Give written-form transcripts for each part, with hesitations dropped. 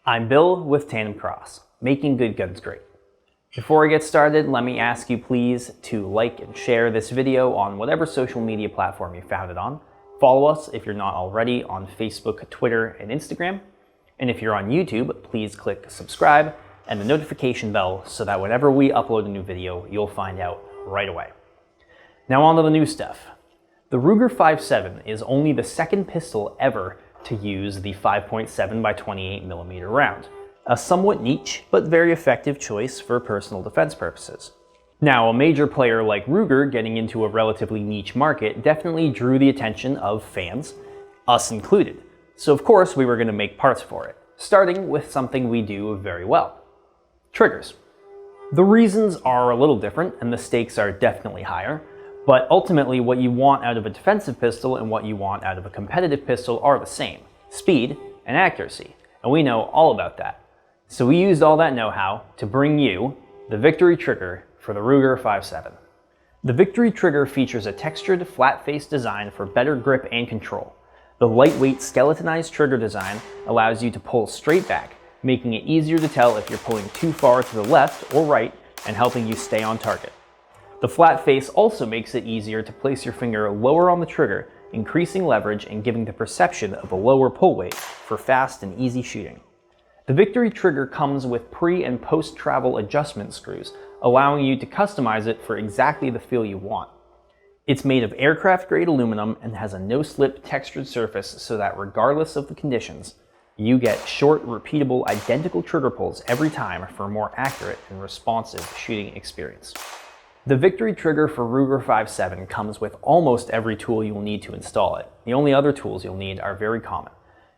I'm Bill with TANDEMKROSS, making good guns great. Before I get started, let me ask you please to like and share this video on whatever social media platform you found it on. Follow us if you're not already on Facebook, Twitter, and Instagram. And if you're on YouTube, please click subscribe and the notification bell so that whenever we upload a new video, you'll find out right away. Now on to the new stuff. The Ruger-57 is only the second pistol ever to use the 5.7 by 28mm round, a somewhat niche but very effective choice for personal defense purposes. Now, a major player like Ruger getting into a relatively niche market definitely drew the attention of fans, us included, so of course we were going to make parts for it, starting with something we do very well: triggers. The reasons are a little different and the stakes are definitely higher, but ultimately what you want out of a defensive pistol and what you want out of a competitive pistol are the same: speed and accuracy, and we know all about that. So we used all that know-how to bring you the Victory Trigger for the Ruger-57. The Victory Trigger features a textured, flat-face design for better grip and control. The lightweight skeletonized trigger design allows you to pull straight back, making it easier to tell if you're pulling too far to the left or right and helping you stay on target. The flat face also makes it easier to place your finger lower on the trigger, increasing leverage and giving the perception of a lower pull weight for fast and easy shooting. The Victory Trigger comes with pre- and post-travel adjustment screws, allowing you to customize it for exactly the feel you want. It's made of aircraft-grade aluminum and has a no-slip textured surface so that regardless of the conditions, you get short, repeatable, identical trigger pulls every time for a more accurate and responsive shooting experience. The Victory Trigger for Ruger-57 comes with almost every tool you'll need to install it. The only other tools you'll need are very common.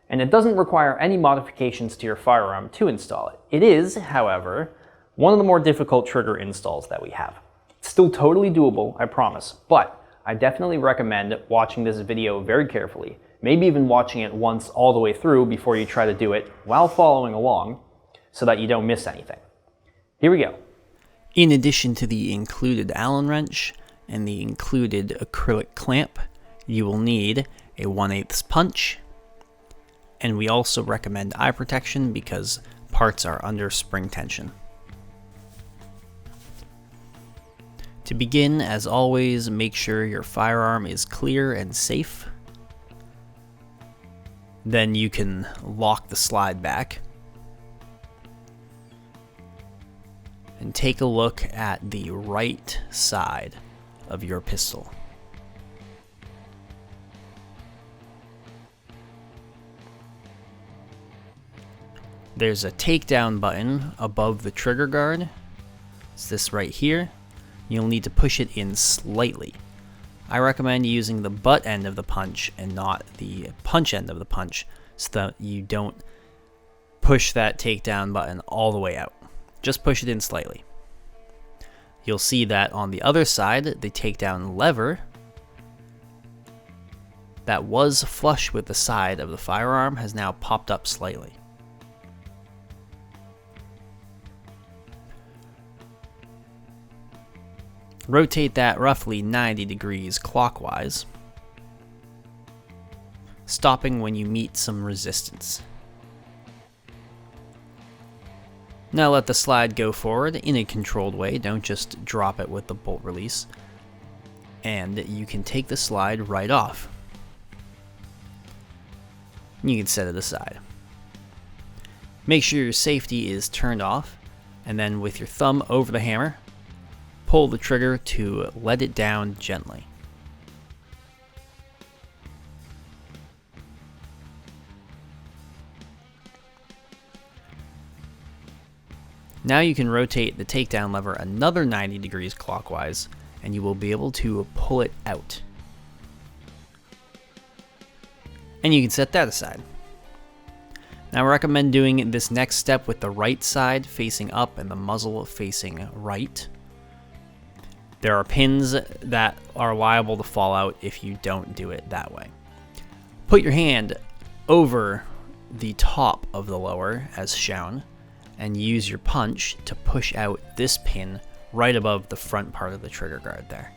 And it doesn't require any modifications to your firearm to install it. It is, however, one of the more difficult trigger installs that we have. It's still totally doable, I promise, but I definitely recommend watching this video very carefully, maybe even watching it once all the way through before you try to do it while following along so that you don't miss anything. Here we go. In addition to the included Allen wrench and the included acrylic clamp, you will need a 1/8 punch, and we also recommend eye protection because parts are under spring tension. To begin, as always, make sure your firearm is clear and safe. Then you can lock the slide back. And take a look at the right side of your pistol. There's a takedown button above the trigger guard. It's this right here. You'll need to push it in slightly. I recommend using the butt end of the punch and not the punch end of the punch so that you don't push that takedown button all the way out. Just push it in slightly. You'll see that on the other side, the takedown lever that was flush with the side of the firearm has now popped up slightly. Rotate that roughly 90 degrees clockwise, stopping when you meet some resistance. Now let the slide go forward in a controlled way, don't just drop it with the bolt release, and you can take the slide right off. You can set it aside. Make sure your safety is turned off, and then with your thumb over the hammer, pull the trigger to let it down gently. Now you can rotate the takedown lever another 90 degrees clockwise, and you will be able to pull it out. And you can set that aside. Now I recommend doing this next step with the right side facing up and the muzzle facing right. There are pins that are liable to fall out if you don't do it that way. Put your hand over the top of the lower as shown, and use your punch to push out this pin right above the front part of the trigger guard there.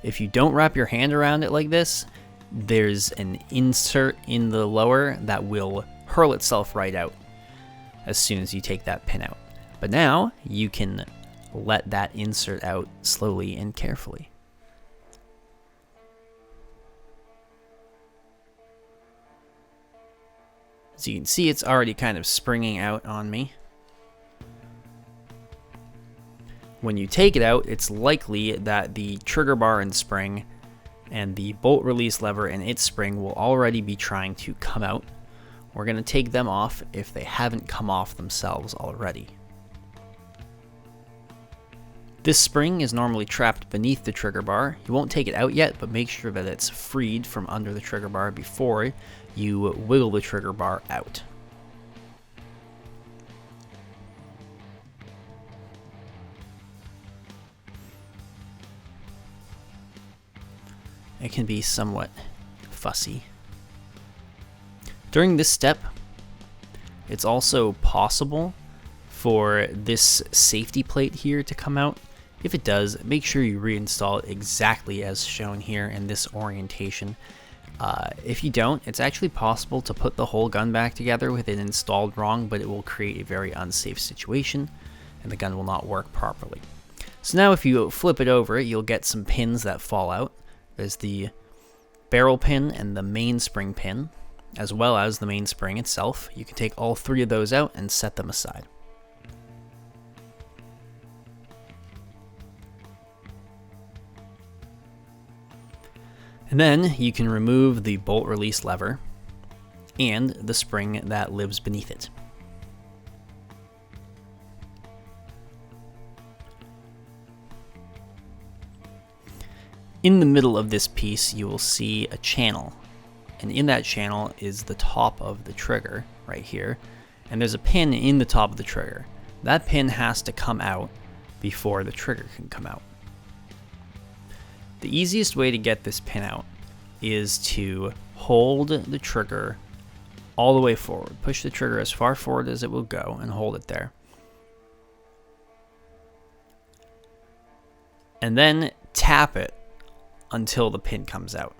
If you don't wrap your hand around it like this, there's an insert in the lower that will hurl itself right out as soon as you take that pin out. But now you can let that insert out slowly and carefully. As you can see, it's already kind of springing out on me. When you take it out, it's likely that the trigger bar and spring and the bolt release lever and its spring will already be trying to come out. We're going to take them off if they haven't come off themselves already. This spring is normally trapped beneath the trigger bar. You won't take it out yet, but make sure that it's freed from under the trigger bar before you wiggle the trigger bar out. It can be somewhat fussy. During this step, it's also possible for this safety plate here to come out. If it does, make sure you reinstall it exactly as shown here in this orientation. If you don't, it's actually possible to put the whole gun back together with it installed wrong, but it will create a very unsafe situation and the gun will not work properly. So now if you flip it over, you'll get some pins that fall out. There's the barrel pin and the mainspring pin, as well as the mainspring itself. You can take all three of those out and set them aside. And then you can remove the bolt release lever and the spring that lives beneath it. In the middle of this piece, you will see a channel, and in that channel is the top of the trigger right here, and there's a pin in the top of the trigger. That pin has to come out before the trigger can come out. The easiest way to get this pin out is to hold the trigger all the way forward. Push the trigger as far forward as it will go and hold it there. And then tap it until the pin comes out.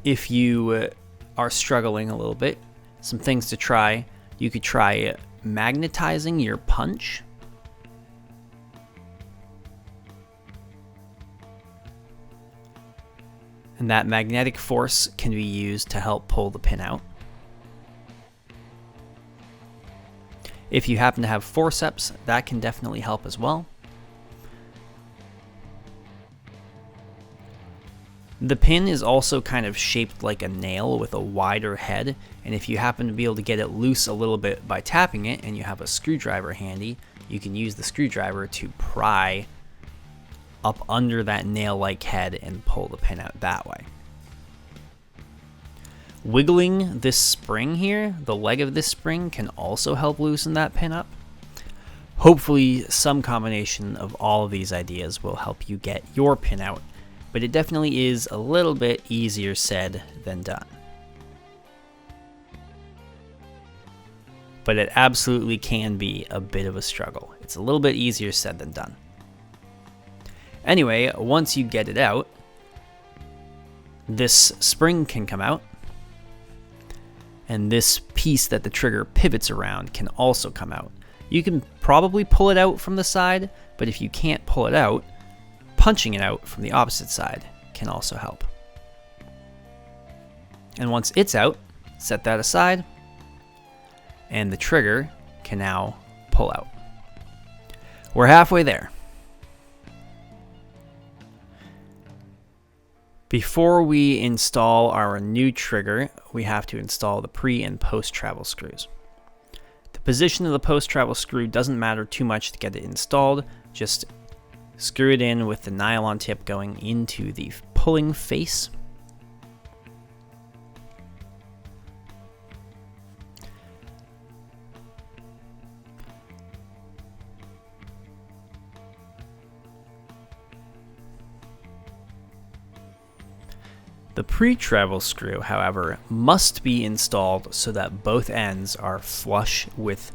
If you are struggling a little bit, some things to try. You could try magnetizing your punch. And that magnetic force can be used to help pull the pin out. If you happen to have forceps, that can definitely help as well. The pin is also kind of shaped like a nail with a wider head, and if you happen to be able to get it loose a little bit by tapping it and you have a screwdriver handy, you can use the screwdriver to pry up under that nail-like head and pull the pin out that way. Wiggling this spring here, the leg of this spring, can also help loosen that pin up. Hopefully some combination of all of these ideas will help you get your pin out, but it definitely is a little bit easier said than done. But it absolutely can be a bit of a struggle. It's a little bit easier said than done. Anyway, once you get it out, this spring can come out, and this piece that the trigger pivots around can also come out. You can probably pull it out from the side, but if you can't pull it out, punching it out from the opposite side can also help. And once it's out, set that aside, and the trigger can now pull out. We're halfway there. Before we install our new trigger, we have to install the pre- and post-travel screws. The position of the post-travel screw doesn't matter too much to get it installed. Just screw it in with the nylon tip going into the pulling face. The pre-travel screw, however, must be installed so that both ends are flush with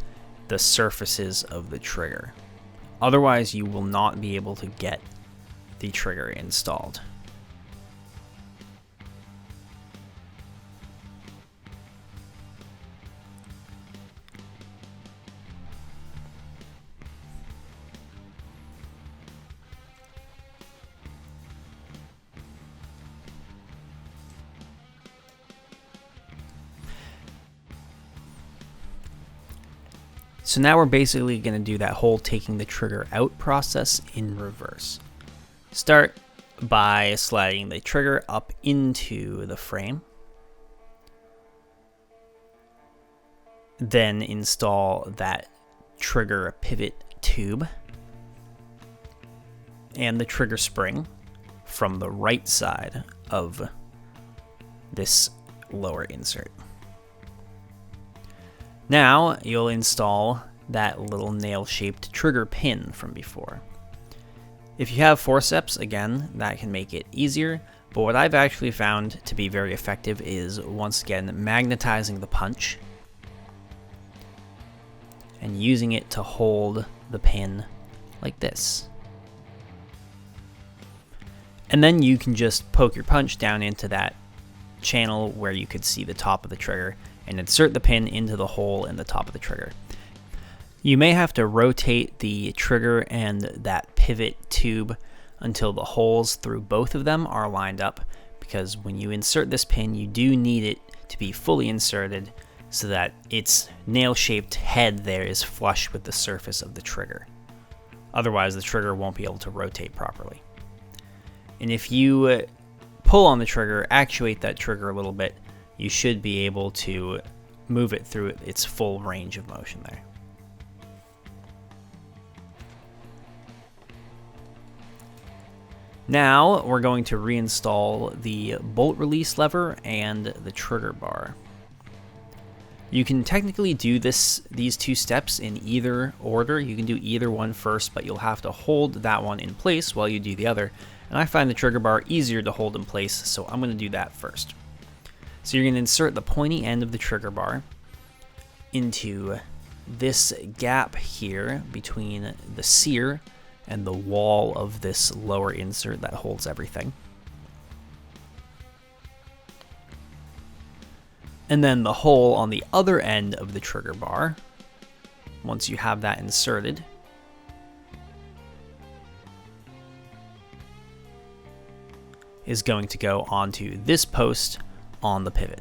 the surfaces of the trigger. Otherwise, you will not be able to get the trigger installed. So now we're basically going to do that whole taking the trigger out process in reverse. Start by sliding the trigger up into the frame. Then install that trigger pivot tube and the trigger spring from the right side of this lower insert. Now you'll install that little nail-shaped trigger pin from before. If you have forceps, again, that can make it easier, but what I've actually found to be very effective is, once again, magnetizing the punch and using it to hold the pin like this. And then you can just poke your punch down into that channel where you could see the top of the trigger and insert the pin into the hole in the top of the trigger. You may have to rotate the trigger and that pivot tube until the holes through both of them are lined up, because when you insert this pin, you do need it to be fully inserted so that its nail-shaped head there is flush with the surface of the trigger. Otherwise, the trigger won't be able to rotate properly. And if you pull on the trigger, actuate that trigger a little bit, you should be able to move it through its full range of motion there. Now we're going to reinstall the bolt release lever and the trigger bar. You can technically do these two steps in either order. You can do either one first, but you'll have to hold that one in place while you do the other. And I find the trigger bar easier to hold in place, so I'm going to do that first. So you're going to insert the pointy end of the trigger bar into this gap here between the sear and the wall of this lower insert that holds everything. And then the hole on the other end of the trigger bar, once you have that inserted, is going to go onto this post on the pivot.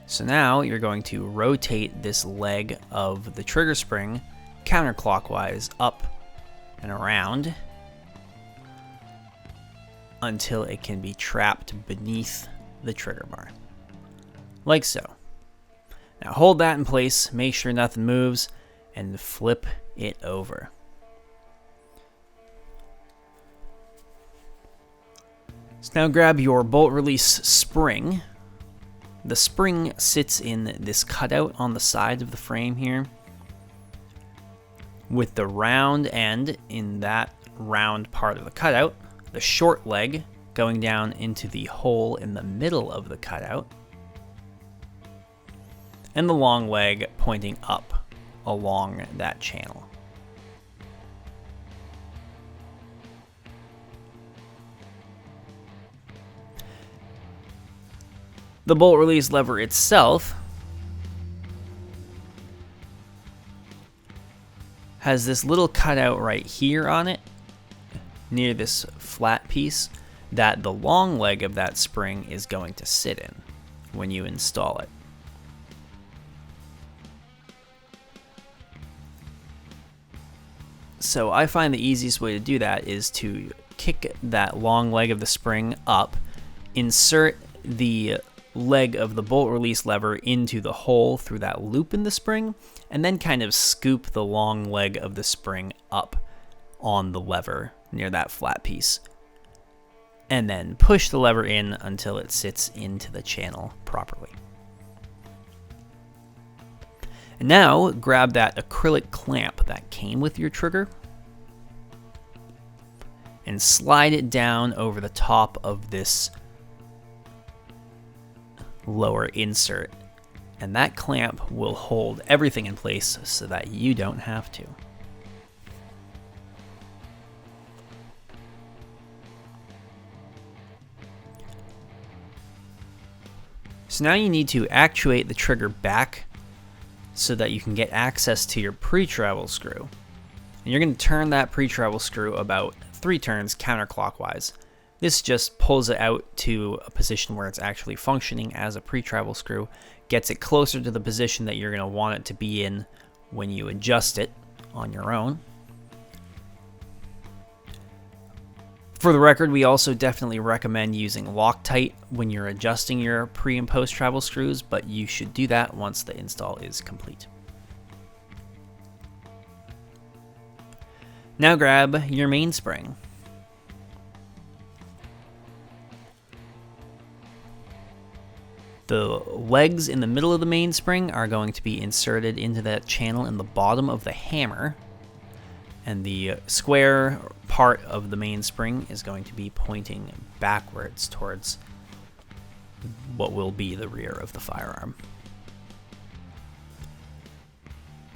So now you're going to rotate this leg of the trigger spring counterclockwise up and around until it can be trapped beneath the trigger bar, like so. Now hold that in place, make sure nothing moves, and flip it over. So now grab your bolt release spring. The spring sits in this cutout on the side of the frame here, with the round end in that round part of the cutout, the short leg going down into the hole in the middle of the cutout, and the long leg pointing up along that channel. The bolt release lever itself has this little cutout right here on it, near this flat piece, that the long leg of that spring is going to sit in when you install it. So I find the easiest way to do that is to kick that long leg of the spring up, insert the leg of the bolt release lever into the hole through that loop in the spring, and then kind of scoop the long leg of the spring up on the lever near that flat piece, and then push the lever in until it sits into the channel properly. And now grab that acrylic clamp that came with your trigger and slide it down over the top of this lower insert. And that clamp will hold everything in place so that you don't have to. So now you need to actuate the trigger back so that you can get access to your pre-travel screw. And you're going to turn that pre-travel screw about 3 turns counterclockwise. This just pulls it out to a position where it's actually functioning as a pre-travel screw, gets it closer to the position that you're going to want it to be in when you adjust it on your own. For the record, we also definitely recommend using Loctite when you're adjusting your pre and post travel screws, but you should do that once the install is complete. Now grab your mainspring. The legs in the middle of the mainspring are going to be inserted into that channel in the bottom of the hammer, and the square part of the mainspring is going to be pointing backwards towards what will be the rear of the firearm.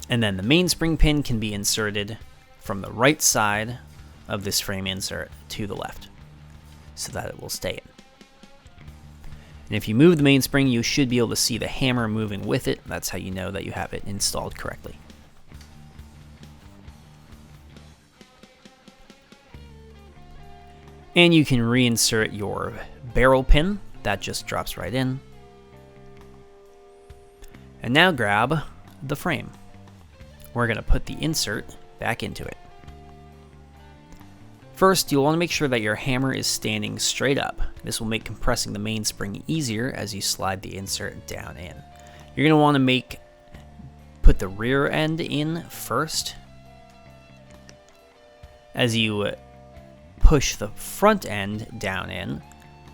And then the mainspring pin can be inserted from the right side of this frame insert to the left so that it will stay in. And if you move the mainspring, you should be able to see the hammer moving with it. That's how you know that you have it installed correctly. And you can reinsert your barrel pin. That just drops right in. And now grab the frame. We're going to put the insert back into it. First, you'll want to make sure that your hammer is standing straight up. This will make compressing the mainspring easier as you slide the insert down in. You're going to want to put the rear end in first. As you push the front end down in,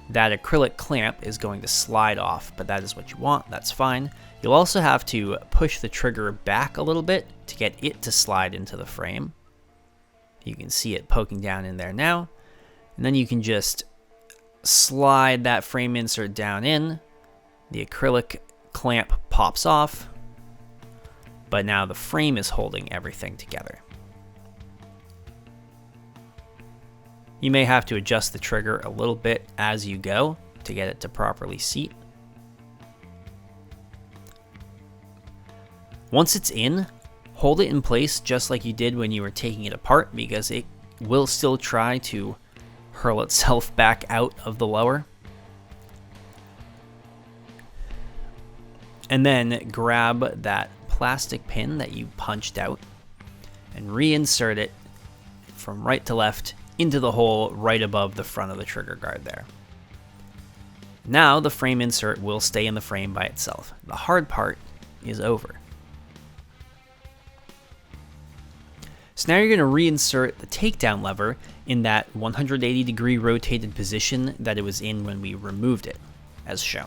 that acrylic clamp is going to slide off, but that is what you want. That's fine. You'll also have to push the trigger back a little bit to get it to slide into the frame. You can see it poking down in there now. And then you can just slide that frame insert down in. The acrylic clamp pops off, but now the frame is holding everything together. You may have to adjust the trigger a little bit as you go to get it to properly seat. Once it's in, hold it in place just like you did when you were taking it apart, because it will still try to hurl itself back out of the lower. And then grab that plastic pin that you punched out and reinsert it from right to left into the hole right above the front of the trigger guard there. Now the frame insert will stay in the frame by itself. The hard part is over. So now you're going to reinsert the takedown lever in that 180 degree rotated position that it was in when we removed it, as shown.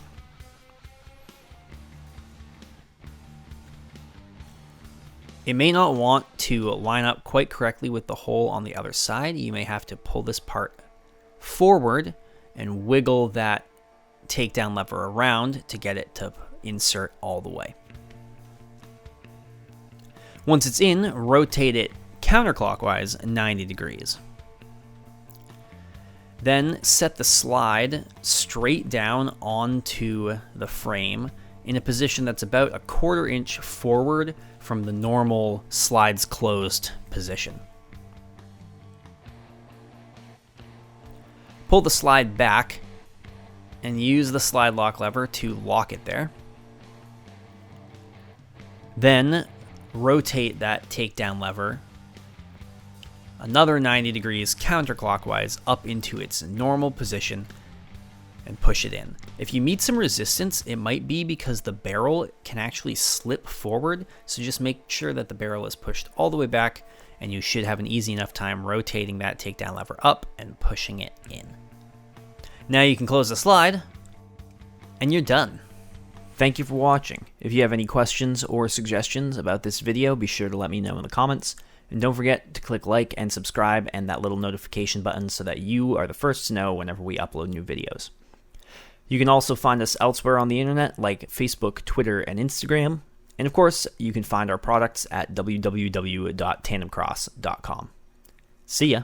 It may not want to line up quite correctly with the hole on the other side. You may have to pull this part forward and wiggle that takedown lever around to get it to insert all the way. Once it's in, rotate it counterclockwise 90 degrees. Then set the slide straight down onto the frame in a position that's about 1/4 inch forward from the normal slides closed position. Pull the slide back and use the slide lock lever to lock it there. Then rotate that takedown lever another 90 degrees counterclockwise up into its normal position and push it in. If you meet some resistance, it might be because the barrel can actually slip forward, so just make sure that the barrel is pushed all the way back, and you should have an easy enough time rotating that takedown lever up and pushing it in. Now you can close the slide, and you're done. Thank you for watching. If you have any questions or suggestions about this video, be sure to let me know in the comments, And don't forget to click like and subscribe and that little notification button so that you are the first to know whenever we upload new videos. You can also find us elsewhere on the internet like Facebook, Twitter, and Instagram. And of course, you can find our products at www.tandemkross.com. See ya!